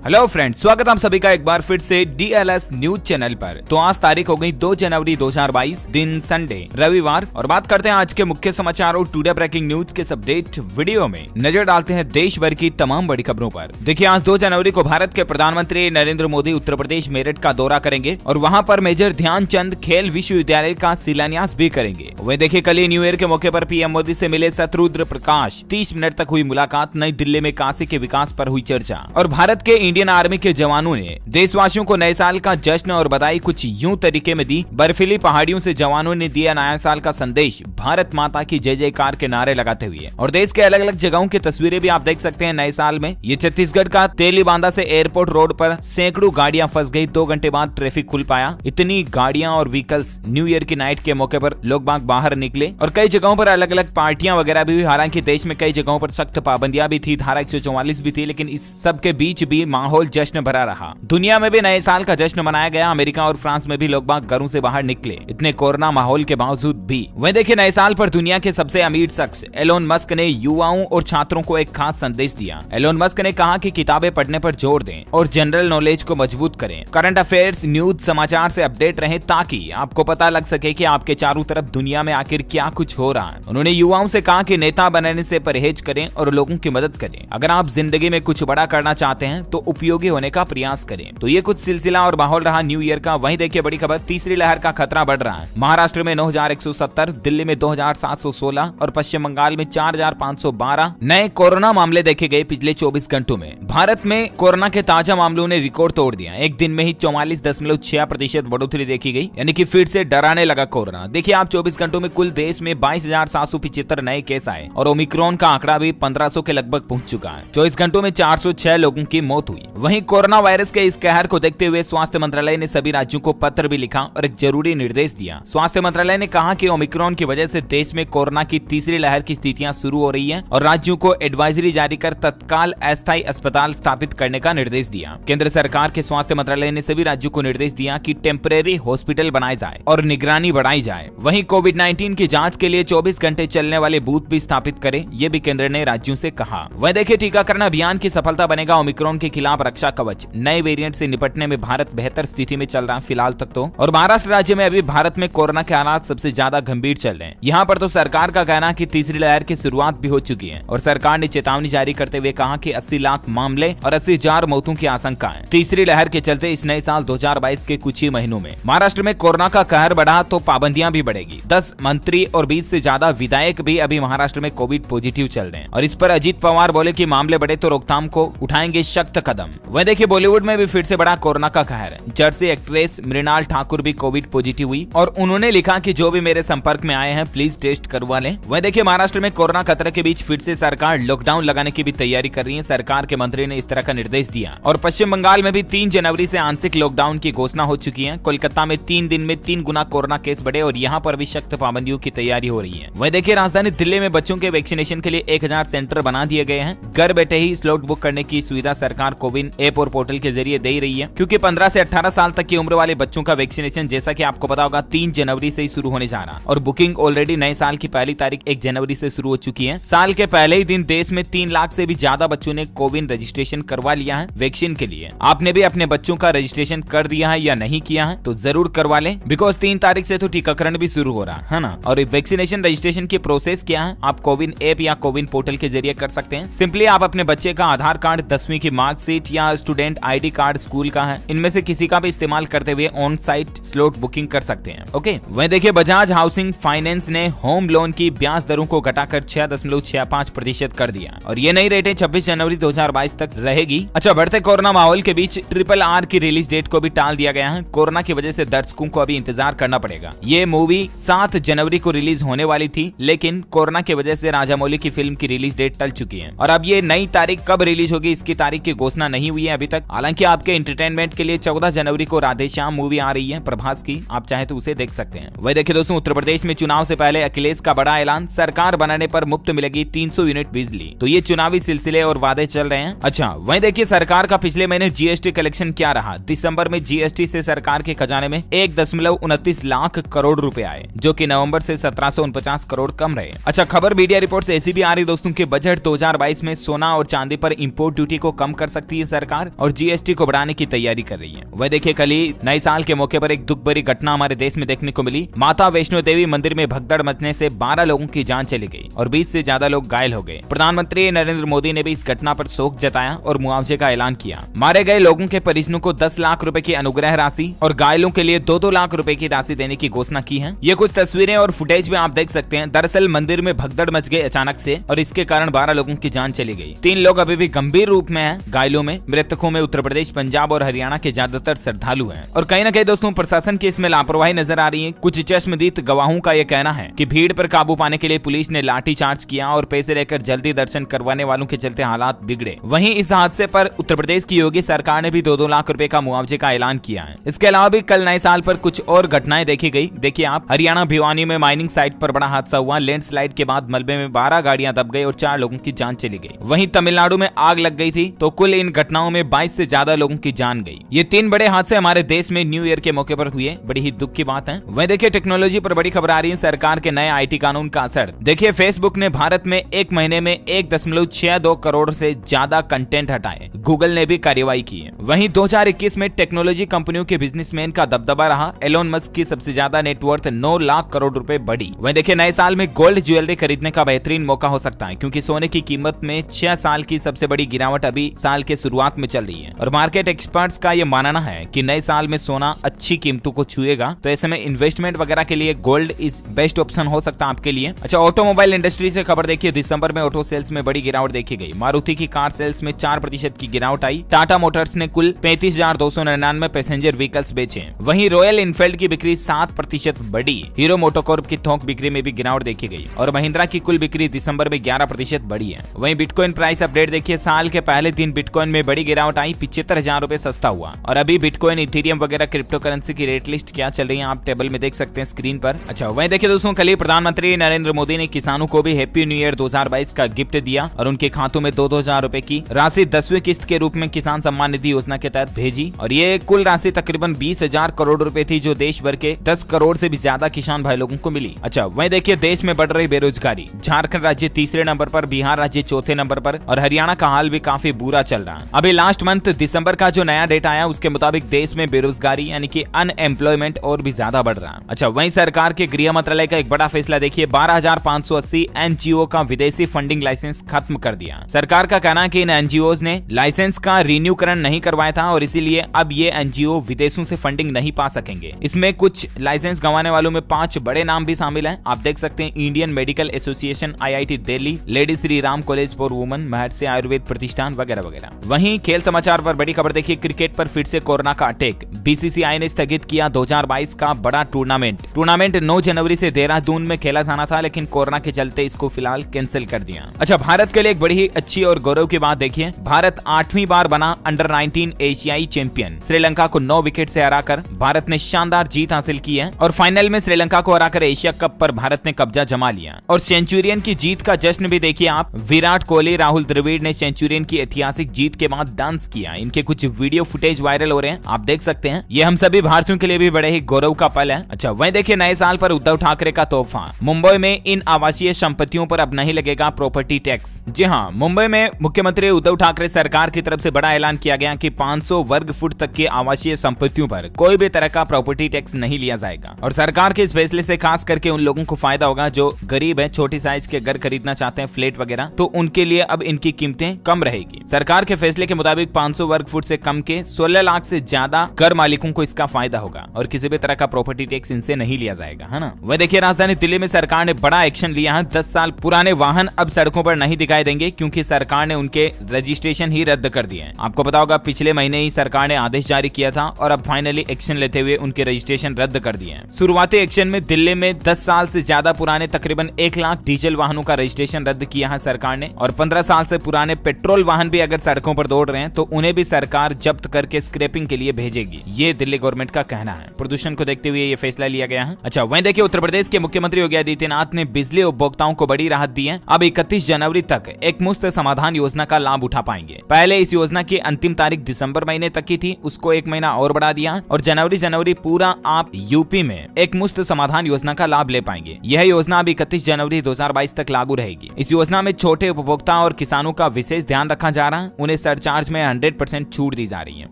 Hello friends, स्वागत आप सभी का एक बार फिर से DLS न्यूज चैनल पर। तो आज तारीख हो गई 2 जनवरी 2022, दिन संडे रविवार, और बात करते हैं आज के मुख्य समाचारों टुडे ब्रेकिंग न्यूज के अपडेट वीडियो में। नजर डालते हैं देश भर की तमाम बड़ी खबरों पर। देखिए, आज 2 जनवरी को भारत के प्रधानमंत्री नरेंद्र मोदी उत्तर प्रदेश मेरठ का दौरा करेंगे और वहाँ पर मेजर ध्यानचंद खेल विश्वविद्यालय का शिलान्यास भी करेंगे। वही देखिए, कल ही न्यू ईयर के मौके पर पीएम मोदी से मिले शत्रुघ्न प्रकाश। 30 मिनट तक हुई मुलाकात, नई दिल्ली में काशी के विकास पर हुई चर्चा। और भारत के इंडियन आर्मी के जवानों ने देशवासियों को नए साल का जश्न और बधाई कुछ यूं तरीके में दी। बर्फीली पहाड़ियों से जवानों ने दिया नया साल का संदेश, भारत माता की जय जयकार के नारे लगाते हुए। और देश के अलग अलग जगहों की तस्वीरें भी आप देख सकते हैं नए साल में। ये छत्तीसगढ़ का तेलीबांधा से एयरपोर्ट रोड पर सैकड़ों गाड़ियां फंस गई। 2 घंटे बाद ट्रैफिक खुल पाया। इतनी गाड़ियां और व्हीकल्स, न्यू ईयर की नाइट के मौके पर लोग बाग बाहर निकले और कई जगहों पर अलग अलग पार्टियां वगैरह भी हुई। हालांकि देश में कई जगहों पर सख्त पाबंदियां भी थी, धारा 144 भी थी, लेकिन इस सब के बीच भी माहौल जश्न भरा रहा। दुनिया में भी नए साल का जश्न मनाया गया। अमेरिका और फ्रांस में भी लोग बाग घरों से बाहर निकले, इतने कोरोना माहौल के बावजूद भी। वहीं देखिए, नए साल पर दुनिया के सबसे अमीर शख्स एलोन मस्क ने युवाओं और छात्रों को एक खास संदेश दिया। एलोन मस्क ने कहा कि किताबें पढ़ने पर जोर दें और जनरल नॉलेज को मजबूत करें। करंट अफेयर्स, न्यूज, समाचार से अपडेट रहें ताकि आपको पता लग सके कि आपके चारों तरफ दुनिया में आखिर क्या कुछ हो रहा है। उन्होंने युवाओं से कहा कि नेता बनने से परहेज करें और लोगों की मदद करें। अगर आप जिंदगी में कुछ बड़ा करना चाहते हैं तो उपयोगी होने का प्रयास करें। तो ये कुछ सिलसिला और माहौल रहा न्यू ईयर का। वहीं देखिए, बड़ी खबर, तीसरी लहर का खतरा बढ़ रहा है। महाराष्ट्र में 9,170, दिल्ली में 2,716 और पश्चिम बंगाल में 4,512 नए कोरोना मामले देखे गए पिछले 24 घंटों में। भारत में कोरोना के ताजा मामलों ने रिकॉर्ड तोड़ दिया। एक दिन में ही 44.6% बढ़ोतरी देखी गई, यानी कि फिर से डराने लगा कोरोना। देखिए, आप 24 घंटों में कुल देश में 22,775 नए केस आए और ओमिक्रॉन का आंकड़ा भी 1,500 के लगभग पहुंच चुका है। 24 घंटों में 406 लोगों की मौत हुई। वहीं कोरोना वायरस के इस कहर को देखते हुए स्वास्थ्य मंत्रालय ने सभी राज्यों को पत्र भी लिखा और एक जरूरी निर्देश दिया। स्वास्थ्य मंत्रालय ने कहा कि ओमिक्रॉन की वजह से देश में कोरोना की तीसरी लहर की स्थितियां शुरू हो रही हैं और राज्यों को एडवाइजरी जारी कर तत्काल अस्थायी अस्पताल स्थापित करने का निर्देश दिया। केंद्र सरकार के स्वास्थ्य मंत्रालय ने सभी राज्यों को निर्देश दिया कि टेम्परेरी हॉस्पिटल बनाए जाए और निगरानी बढ़ाई जाए। वहीं कोविड-19 की जांच के लिए 24 घंटे चलने वाले बूथ भी स्थापित करें, ये भी केंद्र ने राज्यों से कहा। वहीं देखिए, टीकाकरण अभियान की सफलता बनेगा ओमिक्रॉन के खिलाफ रक्षा कवच। नए वेरिएंट से निपटने में भारत बेहतर स्थिति में चल रहा है फिलहाल तक तो। और महाराष्ट्र राज्य में अभी भारत में कोरोना के हालात सबसे ज्यादा गंभीर चल रहे हैं। यहाँ पर तो सरकार का कहना है कि तीसरी लहर की शुरुआत भी हो चुकी है और सरकार ने चेतावनी जारी करते हुए कहा कि 80 लाख मामले और 80,000 मौतों की आशंका है। तीसरी लहर के चलते इस नए साल 2022 के कुछ ही महीनों में महाराष्ट्र में कोरोना का कहर बढ़ा तो पाबंदियां भी बढ़ेगी। 10 मंत्री और 20 से ज्यादा विधायक भी अभी महाराष्ट्र में कोविड पॉजिटिव चल रहे हैं और इस पर अजीत पवार बोले कि मामले बढ़े तो रोकथाम को उठाएंगे सख्त कदम। वहीं देखिए, बॉलीवुड में भी फिर से बड़ा कोरोना का कहर है। जर्सी एक्ट्रेस मृणाल ठाकुर भी कोविड पॉजिटिव हुई और उन्होंने लिखा कि जो भी मेरे संपर्क में आए हैं प्लीज टेस्ट करवा लें। वहीं देखिए, महाराष्ट्र में कोरोना खतरे के बीच फिर से सरकार लॉकडाउन लगाने की भी तैयारी कर रही है। सरकार के मंत्री ने इस तरह का निर्देश दिया। और पश्चिम बंगाल में भी 3 जनवरी से आंशिक लॉकडाउन की घोषणा हो चुकी है। कोलकाता में 3 दिन में 3 गुना कोरोना केस बढ़े और यहाँ पर भी सख्त पाबंदियों की तैयारी हो रही है। वहीं देखिए, राजधानी दिल्ली में बच्चों के वैक्सीनेशन के लिए 1000 सेंटर बना दिए गए हैं। घर बैठे ही स्लॉट बुक करने की सुविधा सरकार कोविन ऐप और पोर्टल के जरिए दे रही है, क्योंकि 15 से 18 साल तक की उम्र वाले बच्चों का वैक्सीनेशन जैसा कि आपको पता होगा 3 जनवरी से ही शुरू होने जा रहा और बुकिंग ऑलरेडी नए साल की पहली तारीख 1 जनवरी से शुरू हो चुकी है। साल के पहले ही दिन देश में 3 लाख से भी ज्यादा बच्चों ने कोविन रजिस्ट्रेशन करवा लिया है वैक्सीन के लिए। आपने भी अपने बच्चों का रजिस्ट्रेशन कर दिया है या नहीं किया है तो जरूर करवा लें, बिकॉज 3 तारीख से तो टीकाकरण भी शुरू हो रहा है ना। और वैक्सीनेशन रजिस्ट्रेशन की प्रोसेस क्या है, आप कोविन ऐप या कोविन पोर्टल के जरिए कर सकते हैं। सिंपली आप अपने बच्चे का आधार कार्ड, 10वीं की मार्कशीट या स्टूडेंट ID कार्ड स्कूल का है, इनमें से किसी का भी इस्तेमाल करते हुए ऑन साइट स्लॉट बुकिंग कर सकते हैं। ओके, वहीं देखिए, बजाज हाउसिंग फाइनेंस ने होम लोन की ब्याज दरों को घटाकर 6.65% कर दिया और ये नई रेटें 26 जनवरी 2022 तक रहेगी। अच्छा, बढ़ते कोरोना माहौल के बीच RRR की रिलीज डेट को भी टाल दिया गया है। कोरोना की वजह से दर्शकों को अभी इंतजार करना पड़ेगा। ये मूवी 7 जनवरी को रिलीज होने वाली थी, लेकिन कोरोना की वजह से राजामौली की फिल्म की रिलीज डेट टल चुकी है और अब ये नई तारीख कब रिलीज होगी इसकी तारीख की घोषणा नहीं हुई है अभी तक। हालांकि आपके एंटरटेनमेंट के लिए 14 जनवरी को राधेश्याम मूवी आ रही है प्रभास की, आप चाहे तो उसे देख सकते हैं। वही देखिए दोस्तों, उत्तर प्रदेश में चुनाव से पहले अखिलेश का बड़ा ऐलान, सरकार बनाने पर मुफ्त मिलेगी 300 यूनिट बिजली। तो ये चुनावी सिलसिले और वादे चल रहे हैं। अच्छा, वहीं देखिए, सरकार का पिछले महीने GST कलेक्शन क्या रहा। दिसंबर में GST से सरकार के खजाने में 1.29 लाख करोड़ रुपए आए, जो कि नवंबर से 1749 करोड़ कम रहे। अच्छा, खबर मीडिया रिपोर्ट ऐसी भी आ रही दोस्तों कि बजट 2022 में सोना और चांदी पर इंपोर्ट ड्यूटी को कम कर सकती रही है सरकार और जीएसटी को बढ़ाने की तैयारी कर रही है। वह देखिए कल ही नए साल के मौके पर एक दुख भरी घटना हमारे देश में देखने को मिली। माता वैष्णो देवी मंदिर में भगदड़ मचने से 12 लोगों की जान चली गई और 20 से ज्यादा लोग घायल हो गए। प्रधानमंत्री नरेंद्र मोदी ने भी इस घटना पर शोक जताया और मुआवजे का ऐलान किया। मारे गए लोगों के परिजनों को 10 लाख रुपए की अनुग्रह राशि और घायलों के लिए 2-2 लाख रुपए की राशि देने की घोषणा की है। ये कुछ तस्वीरें और फुटेज में आप देख सकते हैं। दरअसल मंदिर में भगदड़ मच गई अचानक से और इसके कारण 12 लोगों की जान चली गई। 3 लोग अभी भी गंभीर रूप में हैं। घायलों में मृतकों में उत्तर प्रदेश, पंजाब और हरियाणा के ज्यादातर श्रद्धालु हैं। और कहीं न कहीं दोस्तों प्रशासन की इसमें लापरवाही नजर आ रही है। कुछ चश्मदीद गवाहों का यह कहना है कि भीड़ पर काबू पाने के लिए पुलिस ने लाठीचार्ज किया और पैसे लेकर जल्दी दर्शन करवाने वालों के चलते हालात बिगड़े। वहीं इस हादसे पर उत्तर प्रदेश की योगी सरकार ने भी 2-2 लाख रुपए का मुआवजे का ऐलान किया है। इसके अलावा भी कल नए साल पर कुछ और घटनाएं देखी गई। देखिए आप, हरियाणा भिवानी में माइनिंग साइट पर बड़ा हादसा हुआ। लैंडस्लाइड के बाद मलबे में 12 गाड़ियां दब गई और 4 लोगों की जान चली गई। वहीं तमिलनाडु में आग लग गई थी। तो कुल इन घटनाओं में 22 से ज्यादा लोगों की जान गई। ये 3 बड़े हादसे हमारे देश में न्यू ईयर के मौके पर हुए। बड़ी ही दुख की बात है। वहीं देखिए टेक्नोलॉजी पर बड़ी खबर आ रही है। सरकार के नए आईटी कानून का असर देखिए। फेसबुक ने भारत में एक महीने में 1.62 करोड़ से ज्यादा कंटेंट हटाए। गूगल ने भी कार्रवाई की है। वहीं 2021 में टेक्नोलॉजी कंपनियों के बिजनेसमैन का दबदबा रहा। एलोन मस्क की सबसे ज्यादा नेटवर्थ 9 लाख करोड़ रुपए बढ़ी। वहीं देखिए नए साल में गोल्ड ज्वेलरी खरीदने का बेहतरीन मौका हो सकता है, क्योंकि सोने की कीमत में 6 साल की सबसे बड़ी गिरावट अभी साल के शुरुआत में चल रही है। और मार्केट एक्सपर्ट्स का यह मानना है कि नए साल में सोना अच्छी कीमतों को छुएगा। तो ऐसे में इन्वेस्टमेंट वगैरह के लिए गोल्ड इज बेस्ट ऑप्शन हो सकता है आपके लिए। अच्छा, ऑटोमोबाइल इंडस्ट्री से खबर देखिए। दिसंबर में ऑटो सेल्स में बड़ी गिरावट देखी गई। मारुति की कार सेल्स में 4% की गिरावट आई। टाटा मोटर्स ने कुल 35,299 पैसेंजर व्हीकल्स बेचे। वहीं रॉयल इनफील्ड की बिक्री 7% बढ़ी। हीरो मोटोकॉर्प की थोक बिक्री में भी गिरावट देखी गई और महिंद्रा की कुल बिक्री दिसंबर में 11% बढ़ी है। वहीं बिटकॉइन प्राइस अपडेट देखिए। साल के पहले दिन बिटकॉइन में बड़ी गिरावट आई। 75,000 रुपए सस्ता हुआ। और अभी बिटकॉइन, इथेरियम वगैरह क्रिप्टो करेंसी की रेट लिस्ट क्या चल रही है आप टेबल में देख सकते हैं स्क्रीन पर। अच्छा, वहीं देखिए दोस्तों कल ही प्रधानमंत्री नरेंद्र मोदी ने किसानों को भी हैप्पी न्यू ईयर 2022 का गिफ्ट दिया और उनके खातों में 2-2 हजार रुपए की राशि 10वीं किस्त के रूप में किसान सम्मान निधि योजना के तहत भेजी। और ये कुल राशि तकरीबन 20,000 करोड़ रुपए थी, जो देश भर के 10 करोड़ से भी ज्यादा किसान भाई लोगों को मिली। अच्छा, वहीं देखिए देश में बढ़ रही बेरोजगारी। झारखंड राज्य तीसरे नंबर पर, बिहार राज्य चौथे नंबर पर और हरियाणा का हाल भी काफी बुरा चल रहा है। अभी लास्ट मंथ दिसंबर का जो नया डेटा आया उसके मुताबिक देश में बेरोजगारी यानी कि अनएम्प्लॉयमेंट और भी ज्यादा बढ़ रहा है। अच्छा, वहीं सरकार के गृह मंत्रालय का एक बड़ा फैसला देखिए। 12,580 एनजीओ का विदेशी फंडिंग लाइसेंस खत्म कर दिया। सरकार का कहना है कि इन एनजीओ ने लाइसेंस का रिन्यूकरण नहीं करवाया था और इसीलिए अब ये एनजीओ विदेशों से फंडिंग नहीं पा सकेंगे। इसमें कुछ लाइसेंस गंवाने वालों में 5 बड़े नाम भी शामिल हैं। आप देख सकते हैं Indian medical association, IIT Delhi, lady Shri Ram college for women, महर्षि आयुर्वेद प्रतिष्ठान वगैरह वगैरह। वहीं खेल समाचार पर बड़ी खबर देखिए। क्रिकेट पर फिर से कोरोना का अटैक। बीसीसीआई ने स्थगित किया 2022 का बड़ा टूर्नामेंट 9 जनवरी से देहरादून में खेला जाना था, लेकिन कोरोना के चलते इसको फिलहाल कैंसिल कर दिया। अच्छा, भारत के लिए एक बड़ी ही अच्छी और गौरव की बात देखिए। भारत 8वीं बार बना अंडर 19 एशियाई चैंपियन। श्रीलंका को 9 विकेट से हराकर भारत ने शानदार जीत हासिल की है और फाइनल में श्रीलंका को हराकर एशिया कप पर भारत ने कब्जा जमा लिया। और सेंचुरियन की जीत का जश्न भी देखिए आप। विराट कोहली, राहुल द्रविड़ ने सेंचुरियन की ऐतिहासिक जीत के बाद डांस किया। इनके कुछ वीडियो फुटेज वायरल हो रहे हैं, आप देख सकते हैं। ये हम सभी भारतीयों के लिए भी बड़े ही गौरव का पल है। अच्छा, वहीं देखिए नए साल पर उद्धव ठाकरे का तोहफा। मुंबई में इन आवासीय संपत्तियों पर अब नहीं लगेगा प्रॉपर्टी टैक्स। जी हाँ, मुंबई में मुख्यमंत्री उद्धव ठाकरे सरकार की तरफ से बड़ा ऐलान किया गया कि 500 वर्ग फुट तक की आवासीय संपत्तियों पर कोई भी तरह का प्रॉपर्टी टैक्स नहीं लिया जाएगा। और सरकार के इस फैसले से खास करके उन लोगों को फायदा होगा जो गरीब है, छोटी साइज के घर खरीदना चाहते हैं, फ्लैट वगैरह, तो उनके लिए अब इनकी कीमतें कम रहेगी। सरकार के फैसले के मुताबिक 500 वर्ग फुट से कम के 16 लाख से ज्यादा घर मालिकों को इसका फायदा होगा और किसी भी तरह का प्रॉपर्टी टैक्स इनसे नहीं लिया जाएगा, है ना। वह देखिए राजधानी दिल्ली में सरकार ने बड़ा एक्शन लिया है। 10 साल पुराने वाहन अब सड़कों पर नहीं दिखाई देंगे, क्योंकि सरकार ने उनके रजिस्ट्रेशन ही रद्द कर दिए हैं। आपको पता होगा पिछले महीने ही सरकार ने आदेश जारी किया था और अब फाइनली एक्शन लेते हुए उनके रजिस्ट्रेशन रद्द कर दिए हैं। शुरुआती एक्शन में दिल्ली में 10 साल से ज्यादा पुराने तकरीबन 1 लाख डीजल वाहनों का रजिस्ट्रेशन रद्द किया है सरकार ने। और 15 साल से पुराने पेट्रोल वाहन भी अगर सड़कों पर दौड़ रहे हैं तो उन्हें भी सरकार जब्त करके स्क्रैपिंग के लिए भेजेगी। ये दिल्ली गवर्नमेंट का कहना है। प्रदूषण को देखते हुए ये फैसला लिया गया है। अच्छा, वहीं देखिए उत्तर प्रदेश के मुख्यमंत्री योगी आदित्यनाथ ने बिजली उपभोक्ताओं को बड़ी राहत दी है। अब 31 जनवरी तक एक मुफ्त समाधान योजना का लाभ उठा पाएंगे। पहले इस योजना की अंतिम तारीख दिसंबर महीने तक की थी, उसको 1 महीना और बढ़ा दिया और जनवरी पूरा आप यूपी में एक मुफ्त समाधान योजना का लाभ ले पाएंगे। यह योजना अब 31 जनवरी 2022 तक लागू रहेगी। इस योजना में छोटे उपभोक्ता और किसानों का विशेष ध्यान रखा जा रहा है। उन्हें सरचार्ज में 100% छूट दी जा रही है।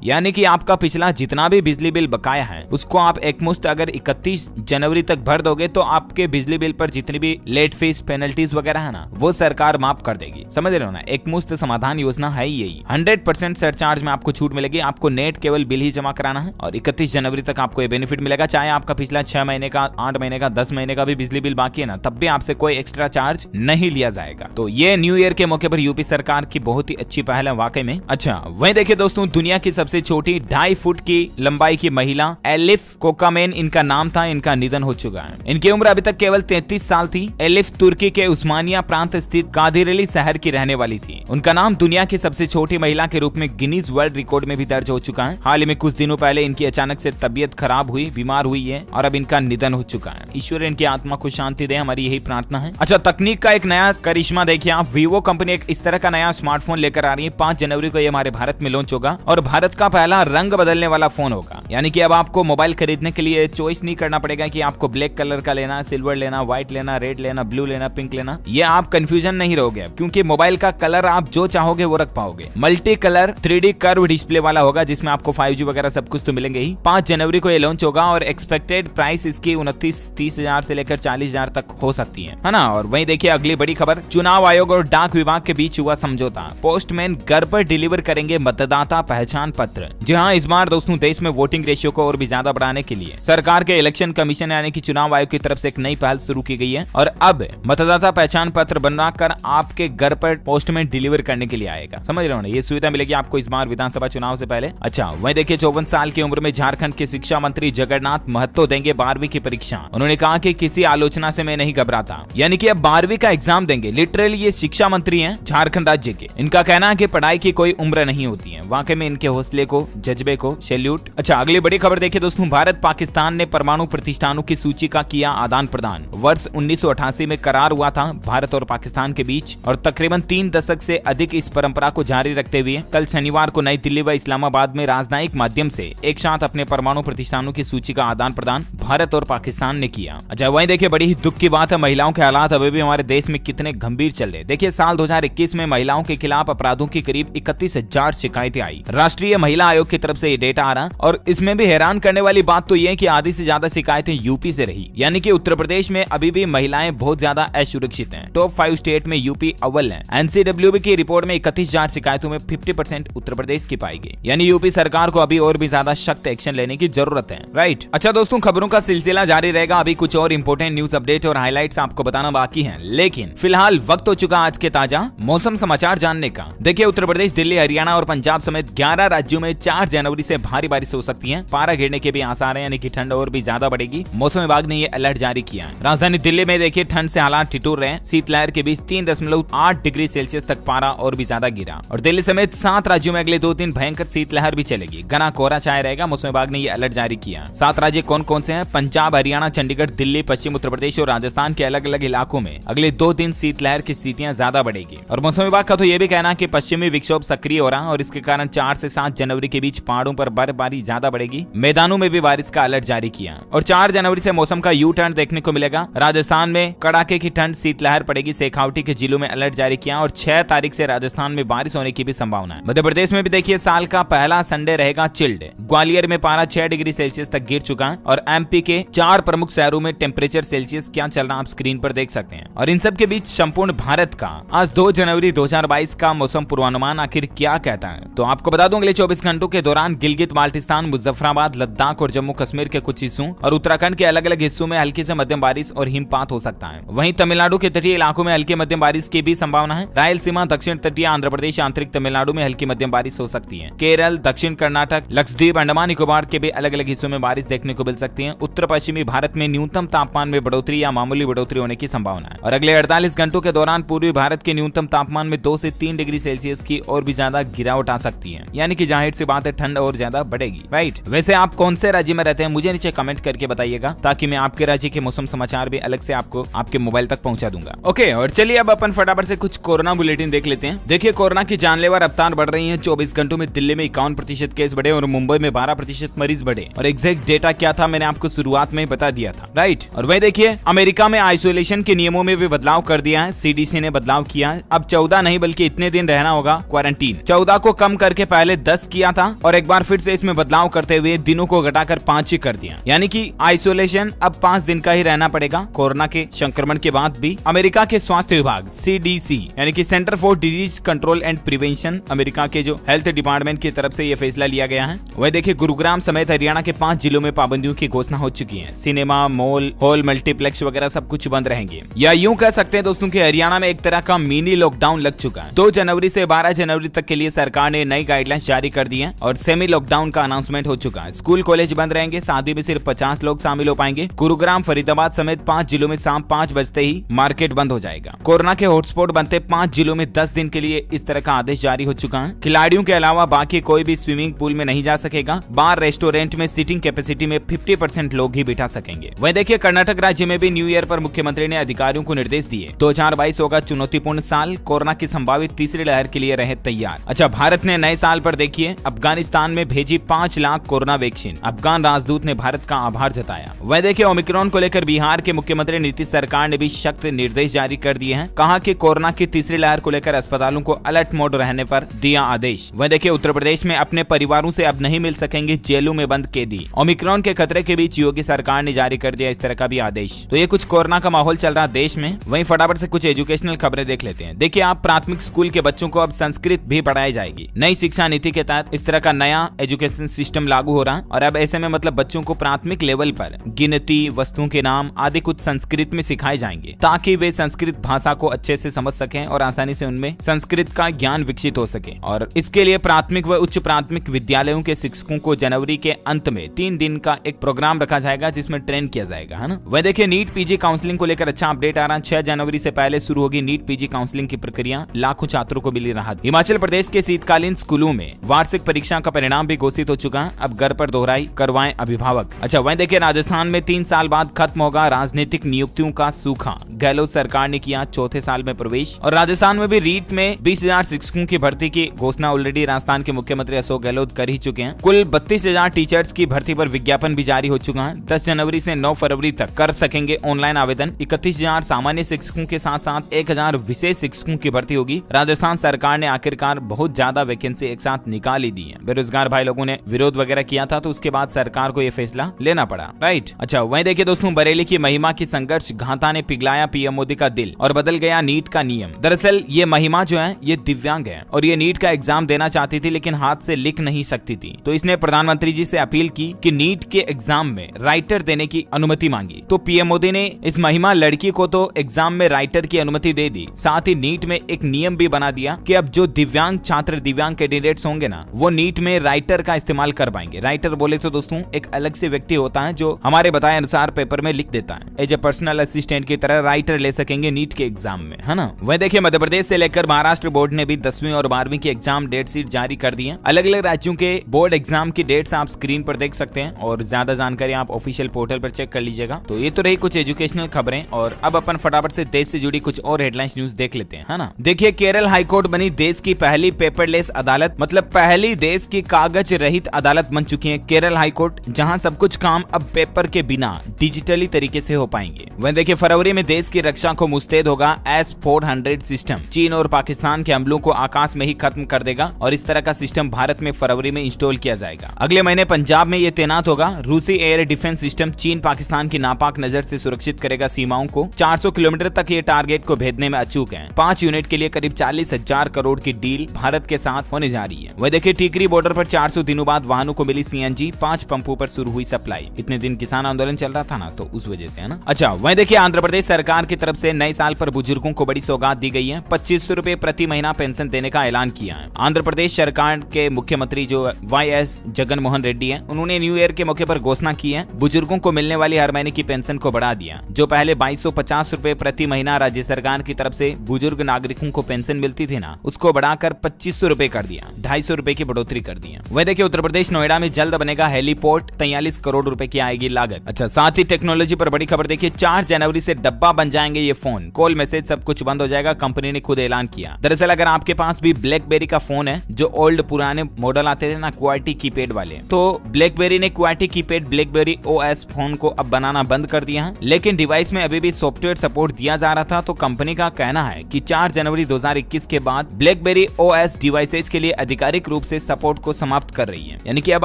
यानी कि आपका पिछला जितना भी बिजली बिल बकाया है उसको आप एकमुश्त अगर 31 जनवरी तक भर दोगे तो आपके बिजली बिल पर जितनी भी लेट फीस पेनल्टीज वगैरह है ना वो सरकार माफ कर देगी। समझ रहे हो ना, एकमुश्त समाधान योजना है यही। 100% सरचार्ज में आपको छूट मिलेगी। आपको नेट केवल बिल ही जमा कराना है और 31 जनवरी तक आपको ये बेनिफिट मिलेगा। चाहे आपका पिछला 6 महीने का, 8 महीने का, 10 महीने का भी बिजली बिल बाकी है ना, तब भी आपसे कोई एक्स्ट्रा चार्ज नहीं लिया जाएगा। तो ये न्यू ईयर के मौके पर यूपी सरकार की बहुत ही अच्छी पहल है वाकई में। अच्छा, वहीं देखिए दोस्तों, दुनिया की सबसे छोटी 2.5 फुट की लंबाई की महिला एलिफ कोकामेन इनका नाम था, इनका निधन हो चुका है। इनकी उम्र अभी तक केवल 33 साल थी। एलिफ तुर्की के उस्मानिया प्रांत स्थित कादिरेली शहर की रहने वाली थी। उनका नाम दुनिया की सबसे छोटी महिला के रूप में गिनीज वर्ल्ड रिकॉर्ड में भी दर्ज हो चुका है। हाल ही में कुछ दिनों पहले इनकी अचानक से तबीयत खराब हुई, बीमार हुई है और अब इनका निधन हो चुका है। ईश्वर इनकी आत्मा को शांति दे, हमारी यही प्रार्थना है। अच्छा, तकनीक का एक नया करिश्मा देखिए आप। वीवो कंपनी एक इस तरह का नया स्मार्टफोन लेकर आ रही है। 5 जनवरी को ये हमारे भारत में लॉन्च होगा और भारत का पहला रंग बदलने वाला फोन होगा। यानी कि अब आपको मोबाइल खरीदने के लिए चॉइस नहीं करना पड़ेगा कि आपको ब्लैक कलर का लेना, सिल्वर लेना, व्हाइट लेना, रेड लेना, ब्लू लेना, पिंक लेना। ये आप कंफ्यूजन नहीं रहोगे क्योंकि मोबाइल का कलर आप जो चाहोगे वो रख पाओगे। Multi colour 3D curve display वाला होगा जिसमें आपको 5G वगैरह सब कुछ तो मिलेंगे ही। 5 जनवरी को ये लॉन्च होगा और एक्सपेक्टेड प्राइस इसकी 29-30 हजार से लेकर 40 हजार तक हो सकती है ना। और वहीं देखिए अगली बड़ी खबर, चुनाव आयोग और डाक विभाग के बीच हुआ समझौता। पोस्टमैन घर पर डिलीवर करेंगे मतदाता पहचान पत्र। जी हाँ, इस बार दोस्तों देश में वोटिंग रेशियो को और भी ज्यादा बढ़ाने के लिए सरकार के इलेक्शन कमीशन यानी कि चुनाव आयोग की तरफ से एक नई पहल शुरू की गई है और अब मतदाता पहचान पत्र बनाकर आपके घर पर पोस्टमैन डिलीवर करने के लिए आएगा। समझ रहे हो ना, ये सुविधा मिलेगी आपको इस बार विधानसभा चुनाव से पहले। अच्छा, वहीं देखिए 54 साल की उम्र में झारखंड के शिक्षा मंत्री जगन्नाथ महतो देंगे 12वीं की परीक्षा। उन्होंने कहा कि किसी आलोचना से मैं नहीं घबराता, यानी कि अब 12वीं का एग्जाम देंगे। लिटरली ये शिक्षा मंत्री हैं झारखंड राज्य के। इनका कहना है कि पढ़ाई की कोई उम्र नहीं होती है। वाकई में इनके हौसले को, जज्बे को सैल्यूट। अच्छा, अगली बड़ी खबर देखिए दोस्तों, भारत पाकिस्तान ने परमाणु प्रतिष्ठानों की सूची का किया आदान प्रदान। वर्ष 1988 में करार हुआ था भारत और पाकिस्तान के बीच और तकरीबन 3 दशक से अधिक इस परंपरा को जारी रखते हुए कल शनिवार को नई दिल्ली व इस्लामाबाद में राजनयिक माध्यम से एक साथ अपने परमाणु प्रतिष्ठानों की सूची का आदान प्रदान भारत और पाकिस्तान ने किया। अच्छा, वहीं देखिए बड़ी ही दुख की बात है, महिलाओं के हालात अभी भी हमारे देश में कितने गंभीर चल रहे। देखिए साल 2021 में महिलाओं के खिलाफ अपराधों की करीब 31,000 शिकायतें आई। राष्ट्रीय महिला आयोग की तरफ से ये डेटा आ रहा और इसमें भी हैरान करने वाली बात तो ये कि आधी से ज्यादा शिकायतें यूपी से रही। यानी कि उत्तर प्रदेश में अभी भी महिलाएं बहुत ज्यादा असुरक्षित हैं। टॉप 5 स्टेट में यूपी अव्वल है। NCWB की रिपोर्ट में 31,000 शिकायतों में 50% उत्तर प्रदेश की पाई गई। यानी यूपी सरकार को अभी और भी ज्यादा सख्त एक्शन लेने की जरूरत है। राइट। अच्छा दोस्तों, खबरों का सिलसिला जारी रहेगा। अभी कुछ और इंपोर्टेंट न्यूज अपडेट और हाइलाइट्स आपको बताना बाकी है, लेकिन फिलहाल वक्त हो चुका आज के ताजा मौसम समाचार जानने का। देखिए उत्तर प्रदेश, दिल्ली, हरियाणा और पंजाब समेत 11 राज्यों में 4 जनवरी से भारी बारिश हो सकती है। पारा गिरने के भी आसार है, यानी कि ठंड और भी ज्यादा बढ़ेगी। मौसम विभाग ने ये अलर्ट जारी किया है। राजधानी दिल्ली में देखिए ठंड से हालात ठिठुर रहे हैं। शीतलहर के बीच 3.8 डिग्री सेल्सियस तक पारा और भी ज्यादा गिरा और दिल्ली समेत 7 राज्यों में अगले 2 दिन भयंकर शीतलहर भी चलेगी। घना कोहरा छाया रहेगा। मौसम विभाग ने ये अलर्ट जारी किया। 7 राज्य कौन कौन से हैं? पंजाब, हरियाणा, चंडीगढ़, दिल्ली, पश्चिम उत्तर प्रदेश और राजस्थान के अलग अलग इलाकों में अगले 2 दिन शीतलहर की स्थितियां ज्यादा बढ़ेगी। और मौसम विभाग का तो ये भी कहना है कि पश्चिमी विक्षोभ सक्रिय हो रहा और इसके कारण 4 से 7 जनवरी के बीच पहाड़ों पर बर्फबारी ज्यादा बढ़ेगी। मैदानों में भी बारिश का अलर्ट जारी किया और 4 जनवरी से मौसम का यू टर्न देखने को मिलेगा। राजस्थान में कड़ाके की ठंड, शीतलहर पड़ेगी। शेखावटी के जिलों में अलर्ट जारी किया और 6 तारीख से राजस्थान में बारिश होने की भी संभावना है। मध्य प्रदेश में भी देखिए साल का पहला संडे रहेगा चिल्ड। ग्वालियर में पारा 6 डिग्री सेल्सियस तक गिर चुका है और एमपी के 4 प्रमुख शहरों में टेम्परेचर सेल्सियस क्या चल रहा है आप स्क्रीन पर देख सकते हैं। और इन सब के बीच संपूर्ण भारत का आज 2 जनवरी 2022 का मौसम पूर्वानुमान आखिर क्या कहता है, तो आपको बता दूं अगले 24 घंटों के दौरान गिलगित बाल्टिस्तान, मुजफ्फराबाद, लद्दाख और जम्मू कश्मीर के कुछ हिस्सों और उत्तराखंड के अलग अलग हिस्सों में हल्की से मध्यम बारिश और हिमपात हो सकता है। वहीं तमिलनाडु के तटीय इलाकों में हल्की मध्यम बारिश की भी संभावना है। रायलसीमा, दक्षिण तटीय आंध्र प्रदेश, आंतरिक तमिलनाडु में हल्की मध्यम बारिश हो सकती है। केरल, दक्षिण कर्नाटक, लक्षद्वीप, अंडमान निकोबार के भी अलग अलग हिस्सों में बारिश देखने को मिल सकती है। उत्तर पश्चिमी भारत में न्यूनतम तापमान में बढ़ोतरी या मामूली बढ़ोतरी होने की संभावना है। और अगले 48 घंटों के दौरान पूर्वी भारत के न्यूनतम तापमान में 2 से 3 डिग्री सेल्सियस की और भी ज्यादा गिरावट आ सकती है। यानी कि जाहिर सी बात है ठंड और ज्यादा बढ़ेगी। राइट। वैसे आप कौन से राज्य में रहते हैं मुझे नीचे कमेंट करके बताइएगा, ताकि मैं आपके राज्य के मौसम समाचार भी अलग से आपको आपके मोबाइल तक पहुंचा दूंगा। ओके, और चलिए अब अपन फटाफट से कुछ कोरोना बुलेटिन देख लेते हैं। देखिए कोरोना की जानलेवा रफ्तार बढ़ रही है। 24 घंटों में दिल्ली में 51% केस बढ़े और मुंबई में 12% मरीज बढ़े। और एग्जैक्ट डेटा क्या था मैंने आपको शुरुआत में बता दिया था। राइट। और वही देखिए अमेरिका में आइसोलेशन के नियमों में भी बदलाव कर दिया है। CDC ने बदलाव किया है। अब 14 नहीं बल्कि इतने दिन रहना होगा क्वारंटीन। 14 को कम करके पहले 10 किया था और एक बार फिर से इसमें बदलाव करते हुए दिनों को घटाकर 5 ही कर दिया, यानी कि आइसोलेशन अब 5 दिन का ही रहना पड़ेगा कोरोना के संक्रमण के बाद भी। अमेरिका के स्वास्थ्य विभाग CDC यानी कि centre for disease control and prevention, America के जो हेल्थ डिपार्टमेंट की तरफ से यह फैसला लिया गया है। वह देखिए गुरुग्राम समेत हरियाणा के 5 जिलों में पाबंदियों की घोषणा हो चुकी है। सिनेमा, मॉल, हॉल, मल्टीप्लेक्स वगैरह सब कुछ बंद रहेंगे, या यूं कह सकते हैं दोस्तों कि हरियाणा में एक तरह का मिनी लॉकडाउन लग चुका है। 2 जनवरी से 12 जनवरी तक के लिए सरकार ने नई गाइडलाइंस जारी कर दी है और सेमी लॉकडाउन का अनाउंसमेंट हो चुका है। स्कूल कॉलेज बंद रहेंगे, शादी में सिर्फ 50 लोग शामिल हो पाएंगे। गुरुग्राम, फरीदाबाद समेत 5 जिलों में शाम 5 बजते ही मार्केट बंद हो जाएगा। कोरोना के हॉटस्पॉट बनते 5 जिलों में 10 दिन के लिए इस तरह का आदेश जारी हो चुका है। खिलाड़ियों के अलावा बाकी कोई भी स्विमिंग पूल में नहीं जा सकेगा। बार, रेस्टोरेंट में सीटिंग कैपेसिटी में 50% लोग ही बिठा सकेंगे। वहीं देखिए कर्नाटक राज्य में भी न्यू ईयर पर मुख्यमंत्री ने अधिकारियों को निर्देश दिए। 2022 होगा चुनौतीपूर्ण साल, कोरोना की संभावित तीसरी लहर के लिए रहे तैयार। अच्छा, भारत ने नए साल पर देखिए अफगानिस्तान में भेजी 5 लाख कोरोना वैक्सीन। अफगान राजदूत ने भारत का आभार जताया। वह देखिए ओमिक्रॉन को लेकर बिहार के मुख्यमंत्री नीतीश सरकार ने भी सख्त निर्देश जारी कर दिए हैं। कहा कि कोरोना की तीसरी लहर को लेकर अस्पतालों को अलर्ट मोड रहने पर दिया आदेश। वह देखिए उत्तर प्रदेश में अपने परिवारों से अब नहीं मिल सकेंगे जेलों में बंद कैदी। ओमिक्रॉन के खतरे के बीच योगी सरकार ने जारी कर दिया इस तरह का भी आदेश। तो ये कुछ कोरोना का माहौल चल रहा देश में। वहीं फटाफट से कुछ एजुकेशनल खबरें देख लेते हैं। देखिए आप प्राथमिक स्कूल के बच्चों को अब संस्कृत भी पढ़ाई जाएगी। नई शिक्षा नीति के तहत इस तरह का नया एजुकेशन सिस्टम लागू हो रहा है और अब ऐसे में मतलब बच्चों को प्राथमिक लेवल पर गिनती, वस्तुओं के नाम आदि कुछ संस्कृत में सिखाए जाएंगे ताकि वे संस्कृत भाषा को अच्छे से समझ सकें और आसानी से उनमें संस्कृत का ज्ञान विकसित हो सके। और इसके लिए प्राथमिक व उच्च प्राथमिक विद्यालयों के शिक्षकों को जनवरी के अंत में 3 दिन का एक प्रोग्राम रखा जाएगा जिसमें ट्रेन किया जाएगा, है ना। वह देखिए नीट पीजी काउंसलिंग को लेकर अच्छा अपडेट आ रहा है। 6 जनवरी से पहले शुरू होगी नीट पीजी काउंसलिंग की प्रक्रिया। लाखों छात्रों को मिली राहत। हिमाचल प्रदेश के शीतकालीन स्कूलों में वार्षिक परीक्षा का परिणाम भी घोषित हो चुका है। अब घर पर दोहराई करवाएं अभिभावक। अच्छा, वहीं देखिए राजस्थान में 3 साल बाद खत्म होगा राजनीतिक नियुक्तियों का सूखा। गहलोत सरकार ने किया 4थे साल में प्रवेश। और राजस्थान में भी रीट में 20,000 शिक्षकों की भर्ती की घोषणा ऑलरेडी राजस्थान के मुख्यमंत्री अशोक गहलोत कर ही चुके हैं। कुल 32,000 टीचर्स की भर्ती पर विज्ञापन भी जारी हो चुका है। 10 जनवरी से 9 फरवरी तक कर सकेंगे ऑनलाइन आवेदन। 31,000 सामान्य शिक्षकों के साथ साथ 1,000 विशेष शिक्षकों की भर्ती होगी। राजस्थान सरकार ने आखिरकार बहुत ज्यादा वैकेंसी एक साथ निकाल ही दी है। बेरोजगार भाई लोगों ने विरोध वगैरह किया था तो उसके बाद सरकार को यह फैसला लेना पड़ा, राइट। अच्छा, वहीं देखिए दोस्तों बरेली की महिमा की संघर्ष गाथा ने पिघलाया पीएम मोदी का दिल और बदल गया नीट का नियम। दरअसल ये महिमा जो है ये दिव्यांग है और ये नीट का एग्जाम देना चाहती थी लेकिन हाथ से लिख नहीं सकती थी। तो इसने प्रधानमंत्री जी से अपील की कि नीट के एग्जाम में राइटर देने की अनुमति मांगी। तो पीएम मोदी ने इस महिमा लड़की को तो एग्जाम में राइटर की अनुमति दे दी, साथ ही नीट में एक नियम भी बना दिया कि अब जो दिव्यांग छात्र, दिव्यांग कैंडिडेट्स होंगे ना, वो नीट में राइटर का इस्तेमाल कर पाएंगे। राइटर बोले तो दोस्तों एक अलग से व्यक्ति होता है जो हमारे बताए अनुसार पेपर में लिख देता है। एज ए पर्सनल असिस्टेंट की तरह राइटर ले सकेंगे नीट के एग्जाम में, है ना। वह देखिए मध्य प्रदेश से लेकर महाराष्ट्र बोर्ड ने भी 10वीं और 12वीं की एग्जाम डेट शीट जारी कर दी है। अलग अलग राज्यों के बोर्ड एग्जाम की डेट्स आप स्क्रीन पर देख सकते हैं और ज्यादा जानकारी आप ऑफिशियल पोर्टल पर चेक कर लीजिएगा। तो ये तो रही कुछ एजुकेशनल खबरें और अब अपन फटाफट से देश से जुड़ी कुछ और हेडलाइंस न्यूज देख लेते हैं, है ना। देखिए केरल हाईकोर्ट बनी देश की पहली पेपरलेस अदालत, मतलब पहली देश की कागज रहित अदालत बन चुकी है केरल हाईकोर्ट, जहां सब कुछ काम अब पेपर के बिना डिजिटली तरीके से हो पाएंगे। वह देखिए फरवरी में देश की रक्षा को मुस्तैद होगा S-400 सिस्टम। चीन और पाकिस्तान के हमलों को आकाश में ही खत्म कर देगा और इस तरह का सिस्टम भारत में फरवरी में इंस्टॉल किया जाएगा। अगले महीने पंजाब में ये तैनात होगा। रूसी एयर डिफेंस सिस्टम चीन पाकिस्तान की नापाक नजर से सुरक्षित करेगा सीमाओं को। 400 किलोमीटर तक ये टारगेट को भेदने में अचूक है। 5 यूनिट के लिए करीब 40,000 करोड़ की डील भारत के साथ होने जा रही है। वह देखिए टीकरी बॉर्डर पर 400 दिनों बाद वाहनों को मिली CNG, 5 पंपों पर शुरू हुई सप्लाई। इतने दिन किसान आंदोलन चल रहा था ना, तो उस वजह से, है ना। अच्छा, वहीं देखिए आंध्र प्रदेश सरकार की तरफ से नए साल पर बुजुर्गों को बड़ी सौगात दी गई है। 2500 रुपए प्रति महीना पेंशन देने का ऐलान किया है। आंध्र प्रदेश सरकार के मुख्यमंत्री जो YS जगन मोहन रेड्डी है, उन्होंने न्यू ईयर के मौके पर घोषणा की है। बुजुर्गों को मिलने वाली हर महीने की पेंशन को बढ़ा दिया। जो पहले 2250 रुपए प्रति महीना राज्य सरकार की तरफ से बुजुर्ग नागरिकों को पेंशन मिलती थी ना, उसको बढ़ाकर 2500 रुपए कर दिया। 250 रुपए की बढ़ोतरी कर दी है। वह देखिए उत्तर प्रदेश नोएडा में जल्द बनेगा हेलीपोर्ट, 43 करोड़ रुपए की आएगी लागत। अच्छा, साथ ही टेक्नोलॉजी पर बड़ी खबर देखिए, 4 जनवरी से डब्बा बन जाएंगे ये फोन। कॉल मैसेज सब कुछ बंद हो जाएगा, कंपनी ने खुद ऐलान किया। दरअसल अगर आपके पास भी ब्लैकबेरी का फोन है, जो ओल्ड पुराने मॉडल आते थे ना क्वालिटी कीपैड वाले, तो ब्लैकबेरी ने quality keypad blackberry OS phone को अब बनाना बंद कर दिया है। लेकिन डिवाइस में अभी भी सॉफ्टवेयर सपोर्ट दिया जा रहा था। तो कंपनी का कहना है कि 4 जनवरी 2021 के बाद ब्लैकबेरी ब्लैकबेरी OS डिवाइसेज के लिए आधिकारिक रूप से सपोर्ट को समाप्त कर रही है। यानी कि अब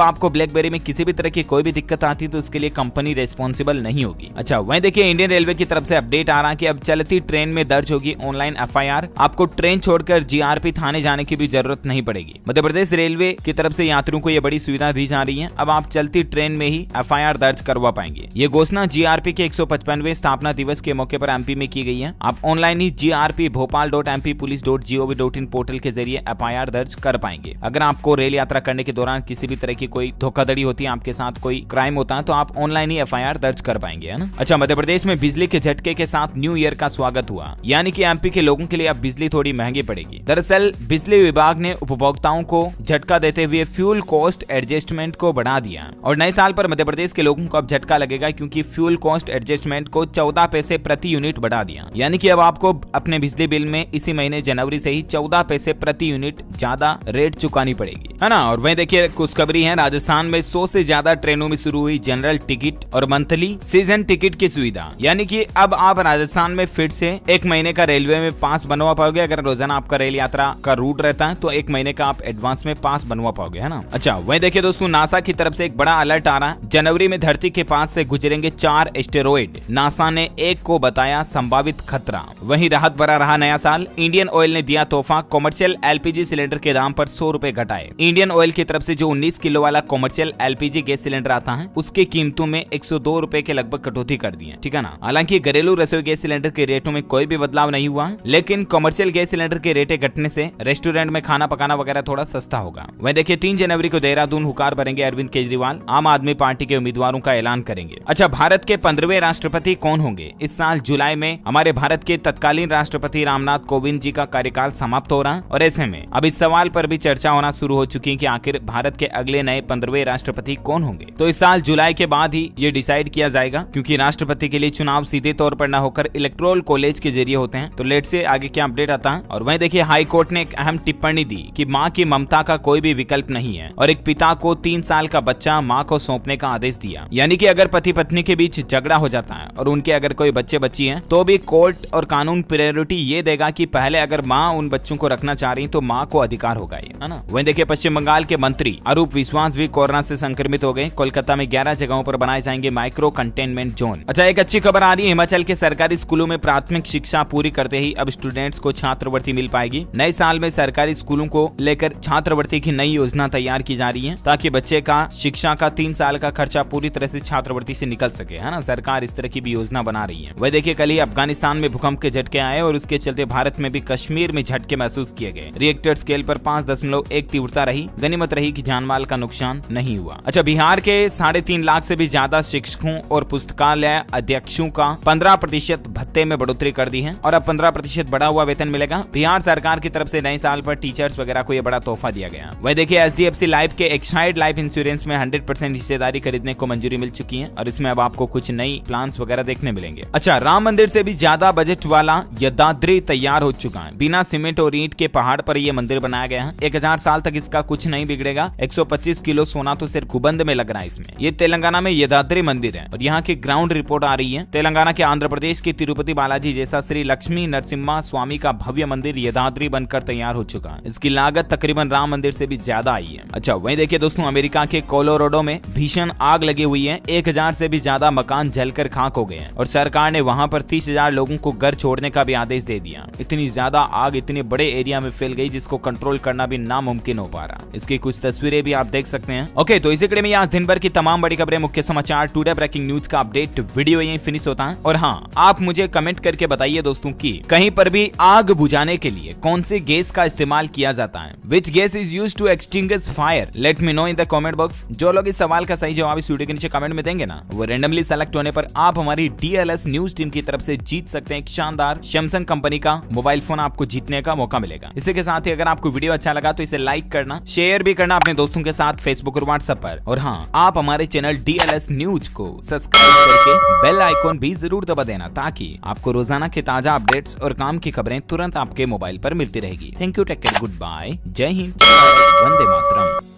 आपको ब्लैकबेरी में किसी भी तरह की कोई भी दिक्कत आती है तो उसके लिए कंपनी रिस्पॉन्सिबल नहीं होगी। अच्छा, वहीं देखिए इंडियन रेलवे की तरफ से अपडेट आ रहा है कि अब चलती ट्रेन में दर्ज होगी ऑनलाइन FIR। आपको ट्रेन छोड़कर GRP थाने जाने की भी जरूरत नहीं पड़ेगी। मध्य प्रदेश रेलवे की तरफ से यात्रियों को यह बड़ी सुविधा दी जा रही है। अब आप चलती ट्रेन में ही FIR दर्ज करवा पाएंगे। ये घोषणा GRP के 155वें स्थापना दिवस के मौके पर MP में की गई है। आप ऑनलाइन ही grp.bhopal.mp.police.gov.in पोर्टल के जरिए FIR दर्ज कर पाएंगे। अगर आपको रेल यात्रा करने के दौरान किसी भी तरह की कोई धोखाधड़ी होती है, आपके साथ कोई क्राइम होता है, तो आप ऑनलाइन ही FIR दर्ज कर पाएंगे, है ना। अच्छा, मध्य प्रदेश में बिजली के झटके के साथ न्यू ईयर का स्वागत हुआ, यानी कि MP के लोगों के लिए अब बिजली थोड़ी महंगी पड़ेगी। दरअसल बिजली विभाग ने उपभोक्ताओं को झटका देते हुए फ्यूल कॉस्ट एडजस्टमेंट को बढ़ा दिया और नए साल पर मध्य प्रदेश के लोगों को अब झटका लगेगा, क्योंकि फ्यूल कॉस्ट एडजस्टमेंट को 14 पैसे प्रति यूनिट बढ़ा दिया। यानी कि अब आपको अपने बिजली बिल में इसी महीने जनवरी से ही 14 पैसे प्रति यूनिट ज्यादा रेट चुकानी पड़ेगी, है ना। और वहीं देखिए खुशखबरी है, राजस्थान में 100 से ज्यादा ट्रेनों में शुरू हुई जनरल टिकट और मंथली सीजन टिकट की सुविधा। यानी कि अब आप राजस्थान में फिर से एक महीने का रेलवे में पास बनवा पाओगे। अगर रोजाना आपका रेल यात्रा का रूट रहता है तो एक महीने का आप एडवांस में पास बनवा पाओगे, है ना। अच्छा, वहीं देखिए दोस्तों नासा की तरफ से एक बड़ा अलर्ट आ रहा है। जनवरी में धरती के पास से गुजरेंगे 4 एस्टेरॉइड। नासा ने एक को बताया संभावित खतरा। वहीं राहत भरा रहा नया साल। इंडियन ऑयल ने दिया तोहफा, कॉमर्शियल LPG सिलेंडर के दाम पर 100 रुपए घटाए। इंडियन ऑयल की तरफ से जो 19 किलो वाला कॉमर्शियल LPG गैस सिलेंडर आता है उसकी कीमतों में 102 रुपए के लगभग कटौती कर दी है, ठीक है ना। हालांकि घरेलू रसोई गैस सिलेंडर के रेटों में कोई भी बदलाव नहीं हुआ, लेकिन कॉमर्शियल गैस सिलेंडर के रेटें घटने से रेस्टोरेंट में खाना पकाना वगैरह थोड़ा सस्ता होगा। वहीं देखिए 3 जनवरी को देहरादून हुकार भरेंगे अरविंद केजरीवाल। आम आदमी पार्टी के उम्मीदवारों का ऐलान करेंगे। अच्छा, भारत के 15वें राष्ट्रपति कौन होंगे? इस साल जुलाई में हमारे भारत के तत्कालीन राष्ट्रपति रामनाथ कोविंद जी का कार्यकाल समाप्त हो रहा है और ऐसे में अब इस सवाल पर भी चर्चा होना शुरू हो चुकी है कि आखिर भारत के अगले नए 15वें राष्ट्रपति कौन होंगे। तो इस साल जुलाई के बाद ही ये डिसाइड किया जाएगा, क्योंकि राष्ट्रपति के लिए चुनाव सीधे तौर पर न होकर इलेक्टोरल कॉलेज के जरिए होते हैं। तो लेट से आगे क्या अपडेट आता है। और वहीं देखिए हाई कोर्ट ने एक अहम टिप्पणी दी कि माँ की ममता का कोई भी विकल्प नहीं है और एक पिता को 3 साल का बच्चा माँ को सौंपने का आदेश दिया। यानी कि अगर पति पत्नी के बीच झगड़ा हो जाता है और उनके अगर कोई बच्चे बच्ची हैं तो भी कोर्ट और कानून प्रायोरिटी ये देगा कि पहले अगर माँ उन बच्चों को रखना चाह रही तो माँ को अधिकार होगा, है ना। वहीं देखिए पश्चिम बंगाल के मंत्री अरूप विश्वास भी कोरोना से संक्रमित हो गए। कोलकाता में 11 जगहों पर बनाए जाएंगे माइक्रो कंटेनमेंट जोन। अच्छा, एक अच्छी खबर आ रही है। हिमाचल के सरकारी स्कूलों में प्राथमिक शिक्षा पूरी करते ही अब स्टूडेंट्स को छात्रवृत्ति मिल पाएगी। नए साल में सरकारी स्कूलों को लेकर छात्रवृत्ति की नई योजना तैयार की जा रही है ताकि बच्चे का शिक्षा का 3 साल का खर्चा पूरी तरह से छात्रवृत्ति से निकल सके, है ना। सरकार इस तरह की भी योजना बना रही है। वह देखिए कल ही अफगानिस्तान में भूकंप के झटके आए और उसके चलते भारत में भी कश्मीर में झटके महसूस किए गए। रिएक्टर स्केल पर 5.1 तीव्रता रही। गनीमत रही कि जानमाल का नुकसान नहीं हुआ। अच्छा, बिहार के 3.5 लाख से भी ज्यादा शिक्षकों और पुस्तकालय अध्यक्षों का 15% भत्ते में बढ़ोतरी कर दी है और अब 15% बढ़ा हुआ वेतन मिलेगा। बिहार सरकार की तरफ से नए साल पर टीचर्स वगैरह को यह बड़ा तोहफा दिया गया। वह देखिए HDFC लाइफ के एक्साइड लाइफ इंश्योरेंस में 100% हिस्सेदारी खरीदने को मंजूरी मिल चुकी है और इसमें अब आपको कुछ नई प्लान्स वगैरह देखने मिलेंगे। अच्छा, राम मंदिर से भी ज्यादा बजट वाला यदाद्री तैयार हो चुका है। बिना सीमेंट और ईंट के पहाड़ पर यह मंदिर बनाया गया है। 1000 साल तक इसका कुछ नहीं बिगड़ेगा। 125 किलो सोना तो सिर्फ गुबंद में लग रहा है इसमें। ये तेलंगाना में यदाद्री मंदिर है और यहाँ की ग्राउंड रिपोर्ट आ रही है। तेलंगाना के आंध्र प्रदेश के तिरुपति बालाजी जैसा श्री लक्ष्मी नरसिम्हा स्वामी का भव्य मंदिर यदाद्री बनकर तैयार हो चुका है। इसकी लागत तकरीबन राम मंदिर से भी ज्यादा आई है। अच्छा, वहीं देखिए दोस्तों अमेरिका के कोलोराडो में भीषण आग लगी हुई है। 1000 से भी ज्यादा मकान जलकर खाक हो गए हैं और सरकार ने वहां पर 30,000 लोगों को घर छोड़ने का भी आदेश दे दिया। इतनी ज्यादा आग इतने बड़े एरिया में फैल गई जिसको कंट्रोल करना भी नामुमकिन हो पा रहा। इसकी कुछ तस्वीरें भी आप देख सकते हैं। ओके, तो इसी कड़ी में आज दिन भर की तमाम बड़ी खबरें, मुख्य समाचार, टुडे ब्रेकिंग न्यूज का अपडेट वीडियो यहीं फिनिश होता है। और हाँ, आप मुझे कमेंट करके बताइए दोस्तों कि कहीं पर भी आग बुझाने के लिए कौन से गैस का इस्तेमाल किया जाता है। Which gas is used to extinguish fire? Let me know in the comment box. जो लोग इस सवाल का सही जवाब इस वीडियो के नीचे कमेंट में देंगे ना, वो रेंडमली सेलेक्ट होने पर आप हमारी DLS न्यूज टीम की तरफ से जीत सकते हैं एक शानदार सैमसंग कंपनी का मोबाइल फोन। आपको जीतने का मौका मिलेगा। इसी के साथ ही अगर आपको वीडियो अच्छा लगा तो इसे लाइक करना, शेयर भी करना अपने दोस्तों के साथ फेसबुक और व्हाट्सएप पर। और हाँ, आप हमारे चैनल DLS न्यूज को सब्सक्राइब करके बेल आइकॉन भी जरूर दबा देना ताकि आपको रोजाना के ताजा अपडेट्स और काम की खबरें तुरंत आपके मोबाइल पर मिलती रहेगी। Thank you, take care, good bye, जय हिंद, वंदे मातरम।